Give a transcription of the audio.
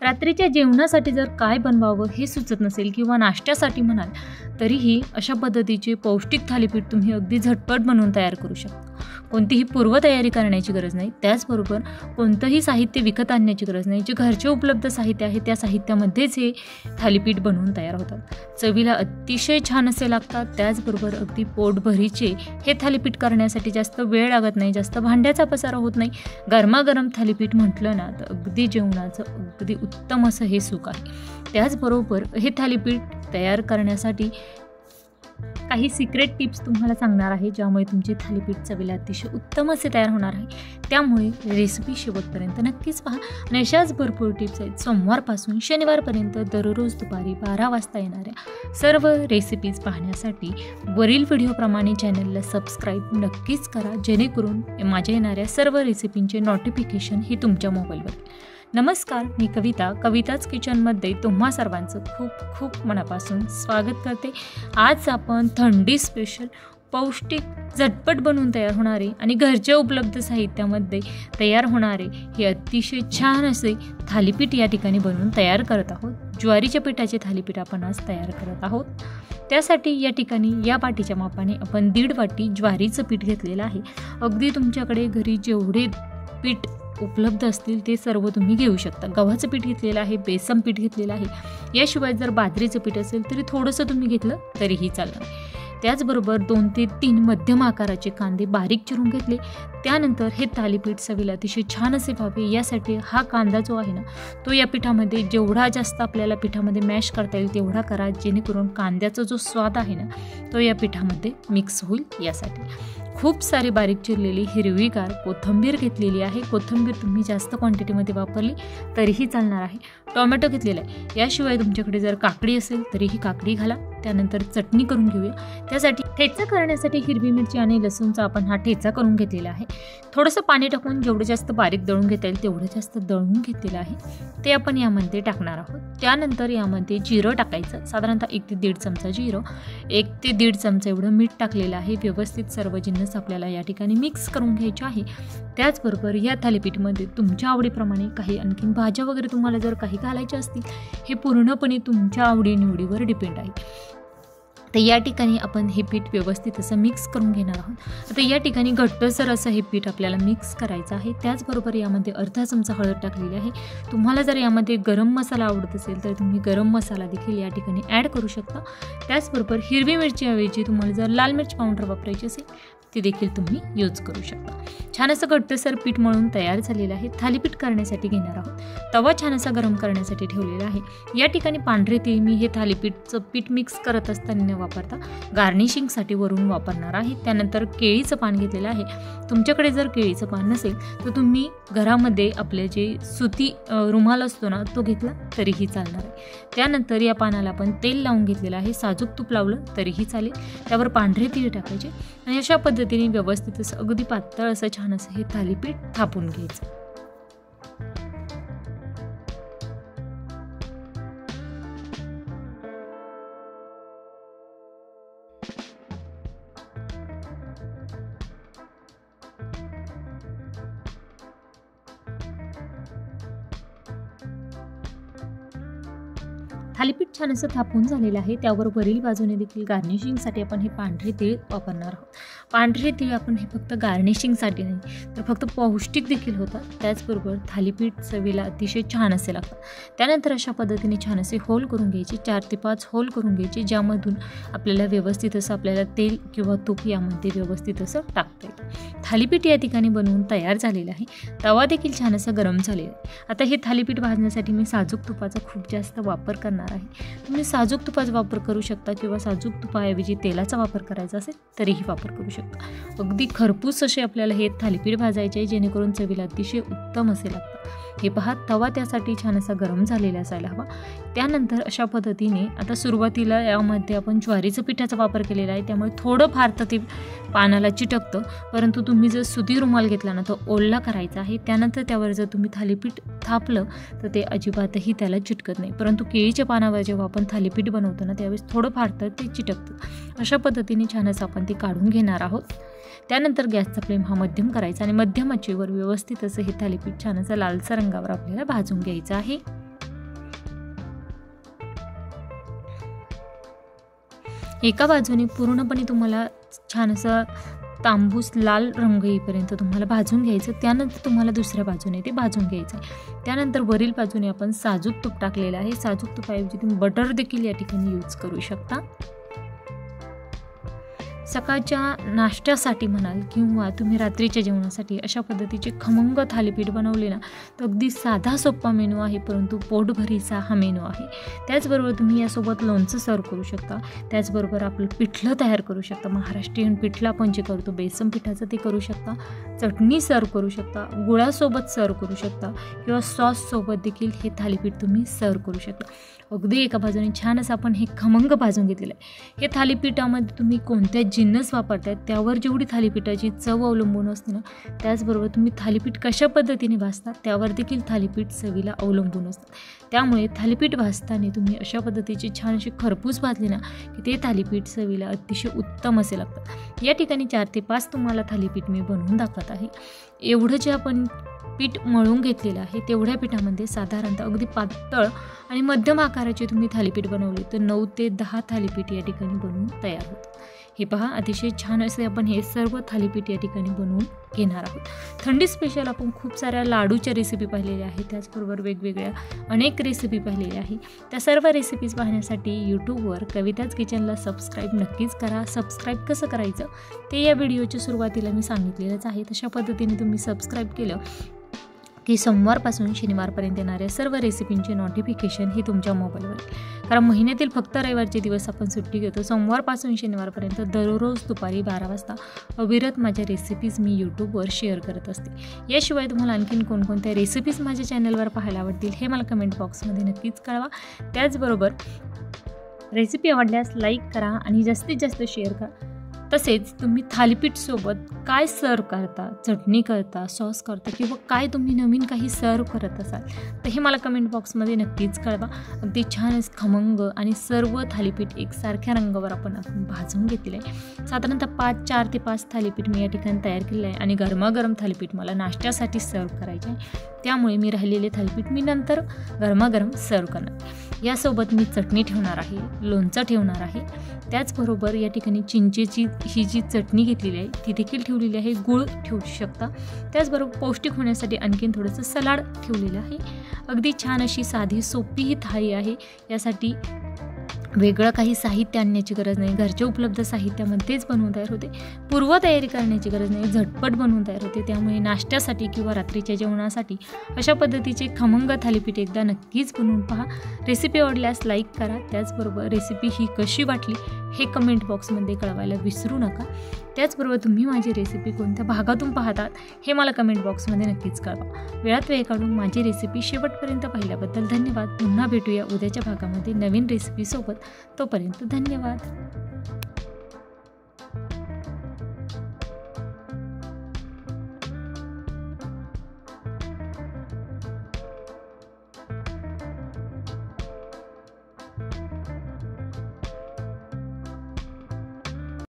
रात्रीच्या जेवणासाठी जर काय बनवावं हे सुचत नसेल किंवा नाश्त्यासाठी म्हणाल तरीही अशा पद्धतीचे पौष्टिक थालीपीठ तुम्ही अगदी झटपट बनवून तयार करू शकता. कोणतीही पूर्वतयारी करण्याची गरज नाही. त्याचबरोबर कोणतंही साहित्य विकत आणण्याची गरज नाही. जे घरचे उपलब्ध साहित्य आहे त्या साहित्यामध्येच हे थालीपीठ बनवून तयार होतात. चवीला अतिशय छान असे लागतात. त्याचबरोबर अगदी पोटभरीचे हे थालीपीठ करण्यासाठी जास्त वेळ लागत नाही, जास्त भांड्याचा पसारा होत नाही. गरमागरम थालीपीठ म्हटलं ना तर अगदी जेवणाचं अगदी उत्तम असं हे सुख आहे. त्याचबरोबर हे थालीपीठ तयार करण्यासाठी काही सिक्रेट टिप्स तुम्हाला सांगणार आहे, ज्यामुळे तुमचे थालीपीठ चवीला अतिशय उत्तम असे तयार होणार आहे. त्यामुळे रेसिपी शेवटपर्यंत नक्कीच पहा. आणि अशाच भरपूर टिप्स आहेत सोमवारपासून शनिवारपर्यंत दररोज दुपारी 12 वाजता येणाऱ्या सर्व रेसिपीज पाहण्यासाठी वरील व्हिडिओप्रमाणे चॅनलला सबस्क्राईब नक्कीच करा, जेणेकरून माझ्या येणाऱ्या सर्व रेसिपींचे नोटिफिकेशन हे तुमच्या मोबाईलवर. नमस्कार, मी कविता, कविताच किचनमध्ये तुम्हा सर्वांचं खूप खूप मनापासून स्वागत करते. आज आपण थंडी स्पेशल पौष्टिक झटपट बनवून तयार होणारे आणि घरच्या उपलब्ध साहित्यामध्ये तयार होणारे हे अतिशय छान असे थालीपीठ या ठिकाणी बनवून तयार करत आहोत. ज्वारीच्या पिठाचे थालीपीठ आपण आज तयार करत आहोत. त्यासाठी या ठिकाणी या वाटीच्या मापाने आपण 1.5 वाटी ज्वारीचं पीठ घेतलेलं आहे. अगदी तुमच्याकडे घरी जेवढे पीठ उपलब्ध असतील ते सर्व तुम्ही घेऊ शकता. गव्हाचं पीठ घेतलेलं आहे, बेसन पीठ घेतलेलं आहे. याशिवाय जर बाजरीचं पीठ असेल तरी थोडंसं तुम्ही घेतलं तरीही चालणार. त्याचबरोबर 2 ते 3 मध्यम आकाराचे कांदे बारीक चिरून घेतले. त्यानंतर हे थालीपीठ चवीला अतिशय छान असे व्हावे यासाठी हा कांदा जो आहे ना तो या पिठामध्ये जेवढा जास्त आपल्याला पिठामध्ये मॅश करता येईल तेवढा करा, जेणेकरून कांद्याचा जो स्वाद आहे ना तो या पिठामध्ये मिक्स होईल. यासाठी खूप सारी बारीक चिरलेली हिरवीगार कोथिंबीर घेतलेली आहे. कोथिंबीर तुम्ही जास्त क्वांटिटीमध्ये वापरली तरीही चालणार आहे. टोमॅटो घेतलेला आहे. याशिवाय तुमच्याकडे जर काकडी असेल तरीही काकडी घाला. त्यानंतर चटणी करून घेऊया. त्यासाठी ठेचा करण्यासाठी हिरवी मिरची आणि लसूणचा आपण हा ठेचा करून घेतलेला आहे. थोडंसं पाणी टाकून जेवढं जास्त बारीक दळून घेता येईल तेवढं जास्त दळून घेतलेलं आहे ते आपण यामध्ये टाकणार आहोत. त्यानंतर यामध्ये जिरं टाकायचं, साधारणतः 1 ते 1.5 चमचा जिरं, 1 ते 1.5 चमचा एवढं मीठ टाकलेलं आहे. व्यवस्थित सर्व जिन्नस आपल्याला या ठिकाणी मिक्स करून घ्यायचे आहे. त्याचबरोबर या थालीपीठमध्ये तुमच्या आवडीप्रमाणे काही आणखीन भाज्या वगैरे तुम्हाला जर काही घालायच्या असतील हे पूर्णपणे तुमच्या आवडीनिवडीवर डिपेंड आहे. तर या ठिकाणी आपण हे पीठ व्यवस्थित असं मिक्स करून घेणार आहोत. आता या ठिकाणी घट्टसर असं हे पीठ आपल्याला मिक्स करायचं आहे. त्याचबरोबर यामध्ये अर्धा चमचा हळद टाकलेली आहे. तुम्हाला जर यामध्ये गरम मसाला आवडत असेल तर तुम्ही गरम मसाला देखील या ठिकाणी ॲड करू शकता. त्याचबरोबर हिरवी मिरची ऐवजी तुम्हाला जर लाल मिरची पावडर वापरायची असेल ती देखील तुम्ही यूज करू शकता. छान असं घट्टसर पीठ मळून तयार झालेलं आहे. थालीपीठ करण्यासाठी घेणार आहोत. तवा छान असा गरम करण्यासाठी ठेवलेला आहे. या ठिकाणी पांढरे तीळ मी हे थालीपीठचं पीठ मिक्स करत असताना न वापरता गार्निशिंगसाठी वरून वापरणार आहे. त्यानंतर केळीचं पान घेतलेलं आहे. तुमच्याकडे जर केळीचं पान नसेल तर तुम्ही घरामध्ये आपले जे सुती रुमाल असतो ना तो घेतला तरीही चालणार आहे. त्यानंतर या पानाला आपण तेल लावून घेतलेलं आहे. साजूक तूप लावलं तरीही चालेल. त्यावर पांढरे तीळ टाकायचे आणि अशा पद्धतीने व्यवस्थित असं अगदी पातळ असं छान असं हे थालीपीठ थापून घ्यायचं. थालीपीठ छान असं थापून झालेलं आहे. त्यावर वरील बाजूने देखील गार्निशिंगसाठी आपण हे पांढरे तीळ वापरणार आहोत. पांढरे तीळ आपण हे फक्त गार्निशिंगसाठी नाही तर फक्त पौष्टिक देखील होतात. त्याचबरोबर थालीपीठ चवीला अतिशय छान असे लागतात. त्यानंतर अशा पद्धतीने छान असे होल करून घ्यायचे. 4 ते 5 होल करून घ्यायचे, ज्यामधून आपल्याला व्यवस्थित असं आपल्याला तेल किंवा तूप यामध्ये व्यवस्थित असं टाकता येतं. थालीपीठ या ठिकाणी बनवून तयार झालेलं आहे. तवा देखील छान असा गरम झालेला आहे. आता हे थालीपीठ भाजण्यासाठी मी साजूक तुपाचा खूप जास्त वापर करणार आहे. तुम्ही साजूक तुपाचा वापर करू शकता किंवा साजूक तुपाऐवजी तेलाचा वापर करायचा असेल तरीही वापर करू शकता. अगदी खरपूस असे आपल्याला हे थालीपीठ भाजायचे आहे, जेणेकरून चवीला अतिशय उत्तम असे लागतं. हे पहा, तवा त्यासाठी छान असा गरम झालेला असायला हवा. त्यानंतर अशा पद्धतीने आता सुरुवातीला यामध्ये आपण ज्वारीचं पिठाचा वापर केलेला आहे, त्यामुळे थोडं फार तर ते पानाला चिटकतं. परंतु तुम्ही जर सुती रुमाल घेतला ना तो ओला करायचा आहे. त्यानंतर त्यावर जर तुम्ही थालीपीठ थापलं तर ते अजिबातही त्याला चिटकत नाही. परंतु केळीच्या पानावर जेव्हा आपण थालीपीठ बनवतो ना त्यावेळेस थोडं फार तर ते चिटकतं. अशा पद्धतीने छान असं आपण ते काढून घेणार आहोत. त्यानंतर गॅसचा फ्लेम हा मध्यम करायचा आणि मध्यम आचेवर व्यवस्थित असं हे थालीपीठ छान असं लालसर रंगावर आपल्याला भाजून घ्यायचं आहे. एका बाजूने पूर्णपणे तुम्हाला छान असं तांबूस लाल रंग येईपर्यंत तुम्हाला भाजून घ्यायचं. त्यानंतर तुम्हाला दुसऱ्या बाजूने ते भाजून घ्यायचं आहे. त्यानंतर वरील बाजूने आपण साजूक तूप टाकलेलं आहे. साजूक तुपाऐवजी तुम्ही बटर देखील या ठिकाणी यूज करू शकता. सकाळच्या नाश्त्यासाठी म्हणाल किंवा तुम्ही रात्रीच्या जेवणासाठी अशा पद्धतीचे खमंग थालीपीठ बनवले ना, तर अगदी साधा सोपा मेनू आहे, परंतु पोटभरीचा हा मेनू आहे. त्याचबरोबर तुम्ही यासोबत लोणचं सर्व करू शकता. त्याचबरोबर आपलं पिठलं तयार करू शकता. महाराष्ट्रीयन पिठलं आपण जे करतो बेसन पिठाचं ते करू शकता. चटणी सर्व करू शकता. गुळासोबत सर्व करू शकता किंवा सॉससोबत देखील हे थालीपीठ तुम्ही सर्व करू शकता. अगदी एका बाजूने छान असं आपण हे खमंग भाजून घेतलेलं आहे. हे थालीपीठामध्ये तुम्ही कोणत्या जिन्नस वापरतायत त्यावर जेवढी थालीपीठाची चव अवलंबून असते ना, त्याचबरोबर तुम्ही थालीपीठ कशा पद्धतीने भाजता त्यावर देखील थालीपीठ चवीला अवलंबून असतं. त्यामुळे थालीपीठ भाजताना तुम्ही अशा पद्धतीचे छान असे खरपूस भाजले ना, की ते थालीपीठ चवीला अतिशय उत्तम असे लागतात. या ठिकाणी 4 ते 5 तुम्हाला थालीपीठ मी बनवून दाखवत आहे. एवढं जे आपण पीठ मळून घेतलेलं आहे तेवढ्या पिठामध्ये साधारणतः अगदी पातळ आणि मध्यम आकाराचे तुम्ही थालीपीठ बनवले तर 9 ते 10 थालीपीठ या ठिकाणी बनवून तयार होतं. हे पहा, अतिशय छान असे आपण हे सर्व थालीपीठ या ठिकाणी बनवून घेणार आहोत. थंडी स्पेशल आपण खूप साऱ्या लाडूच्या रेसिपी पाहिलेल्या आहेत. त्याचबरोबर वेगवेगळ्या अनेक रेसिपी पाहिलेल्या आहेत. त्या सर्व रेसिपीज पाहण्यासाठी यूट्यूबवर कविताज किचनला सबस्क्राईब नक्कीच करा. सबस्क्राईब कसं करायचं ते या व्हिडिओच्या सुरुवातीला मी सांगितलेलंच आहे. तशा पद्धतीने तुम्ही सबस्क्राईब केलं की सोमवारपासून शनिवारपर्यंत येणाऱ्या सर्व रेसिपींचे नोटिफिकेशन हे तुमच्या मोबाईलवर. कारण महिन्यातील फक्त रविवारचे दिवस आपण सुट्टी घेतो. सोमवारपासून शनिवारपर्यंत दररोज दुपारी 12 वाजता अविरत माझ्या रेसिपीज मी यूट्यूबवर शेअर करत असते. याशिवाय तुम्हाला आणखीन कोणकोणत्या रेसिपीज माझ्या चॅनलवर पाहायला आवडतील हे मला कमेंट बॉक्समध्ये नक्कीच कळवा. त्याचबरोबर रेसिपी आवडल्यास लाईक करा आणि जास्तीत जास्त शेअर करा. तसेच तुम्ही थालीपीठसोबत काय सर्व करता, चटणी करता, सॉस करता किंवा काय तुम्ही नवीन काही सर्व करत असाल तर हे मला कमेंट बॉक्समध्ये नक्कीच कळवा. अगदी छान खमंग आणि सर्व थालीपीठ एकसारख्या रंगावर आपण भाजून घेतलेलं आहे. साधारणतः 4 ते 5 थालीपीठ मी या ठिकाणी तयार केलेलं आहे आणि गरमागरम थालीपीठ मला नाश्त्यासाठी सर्व करायचे आहे. त्यामुळे मी राहिलेले थालीपीठ मी नंतर गरमागरम सर्व करणार. यासोबत मी चटणी ठेवणार आहे, लोणचं ठेवणार आहे. त्याचबरोबर या ठिकाणी चिंचेची ही जी चटणी घेतलेली आहे ती देखील ठेवलेली आहे. गूळ ठेवू शकता. त्याचबरोबर पौष्टिक होण्यासाठी आणखीन थोडंसं सलाड ठेवलेलं आहे. अगदी छान अशी साधी सोपी ही थाळी आहे. यासाठी वेगळं काही साहित्य आणण्याची गरज नाही. घरच्या उपलब्ध साहित्यामध्येच बनवून तयार होते. पूर्वतयारी करण्याची गरज नाही. झटपट बनवून तयार होते. त्यामुळे नाश्त्यासाठी किंवा रात्रीच्या जेवणासाठी अशा पद्धतीचे खमंग थालीपीठ एकदा नक्कीच बनवून पहा. रेसिपी आवडल्यास लाईक करा. त्याचबरोबर रेसिपी ही कशी वाटली हे कमेंट बॉक्समध्ये कळवायला विसरू नका. त्याचबरोबर तुम्ही माझी रेसिपी कोणत्या भागातून पाहतात हे मला कमेंट बॉक्समध्ये नक्कीच कळवा. वेळात वेळ काढून माझी रेसिपी शेवटपर्यंत पाहिल्याबद्दल धन्यवाद. पुन्हा भेटूया उद्याच्या भागामध्ये नवीन रेसिपीसोबत. तोपर्यंत धन्यवाद.